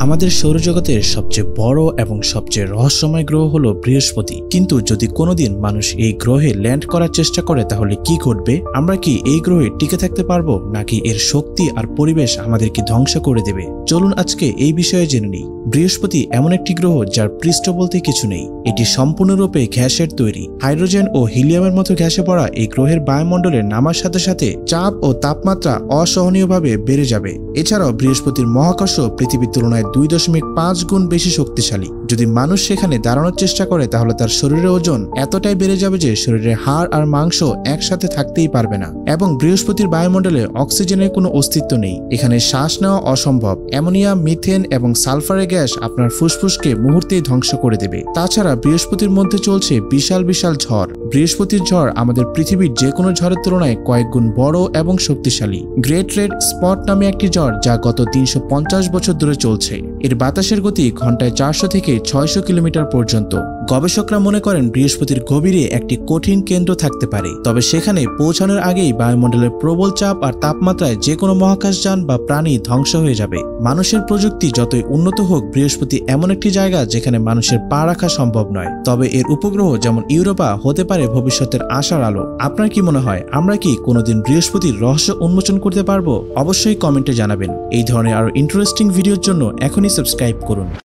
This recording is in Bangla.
আমাদের সৌরজগতের সবচেয়ে বড় এবং সবচেয়ে রহস্যময় গ্রহ হলো বৃহস্পতি। কিন্তু যদি কোনোদিন মানুষ এই গ্রহে ল্যান্ড করার চেষ্টা করে তাহলে কি ঘটবে? আমরা কি এই গ্রহে টিকে থাকতে পারবো, নাকি এর শক্তি আর পরিবেশ আমাদেরকে ধ্বংস করে দেবে? চলুন আজকে এই বিষয়ে জেনে নিই। বৃহস্পতি এমন একটি গ্রহ যার পৃষ্ঠ বলতে কিছু নেই। এটি সম্পূর্ণরূপে গ্যাসের তৈরি। হাইড্রোজেন ও হিলিয়ামের মতো গ্যাসে ভরা এই গ্রহের বায়ুমণ্ডলে নামার সাথে সাথে চাপ ও তাপমাত্রা অসহনীয়ভাবে বেড়ে যাবে। এছাড়াও বৃহস্পতির মহাকর্ষ পৃথিবীর তুলনায় 2.5 গুণ বেশি শক্তিশালী। যদি মানুষ সেখানে দাঁড়ানোর চেষ্টা করে তাহলে তার শরীরের ওজন এতটাই বেড়ে যাবে যে শরীরের হাড় আর মাংস একসাথে থাকতেই পারবে না। এবং বৃহস্পতির বায়ুমণ্ডলে অক্সিজেনের কোনো অস্তিত্ব নেই। এখানে শ্বাস নেওয়া অসম্ভব। অ্যামোনিয়া, মিথেন এবং সালফারের গ্যাস আপনার ফুসফুসকে মুহূর্তেই ধ্বংস করে দেবে। তাছাড়া বৃহস্পতির মধ্যে চলছে বিশাল বিশাল ঝড়। বৃহস্পতির ঝড় আমাদের পৃথিবীর যে কোনো ঝড়ের তুলনায় কয়েক গুণ বড় এবং শক্তিশালী। গ্রেট রেড স্পট নামে একটি ঝড় যা গত 350 বছর ধরে চলছে। এর বাতাসের গতি ঘন্টায় 400 থেকে 600 কিলোমিটার পর্যন্ত। গবেষকরা মনে করেন বৃহস্পতির গভীরে একটি কঠিন কেন্দ্র থাকতে পারে। তবে সেখানে পৌঁছানোর আগেই বায়ুমণ্ডলের প্রবল চাপ আর তাপমাত্রায় যে কোনো মহাকাশযান বা প্রাণী ধ্বংস হয়ে যাবে। মানুষের প্রযুক্তি যতই উন্নত হোক, বৃহস্পতি এমন একটি জায়গা যেখানে মানুষের পা রাখা সম্ভব নয়। তবে এর উপগ্রহ যেমন ইউরোপা হতে পারে ভবিষ্যতের আশার আলো। আপনার কি মনে হয়, আমরা কি কোনোদিন বৃহস্পতির রহস্য উন্মোচন করতে পারবো? অবশ্যই কমেন্টে জানাবেন। এই ধরনের আরো ইন্টারেস্টিং ভিডিওর জন্য এখনই সাবস্ক্রাইব করুন।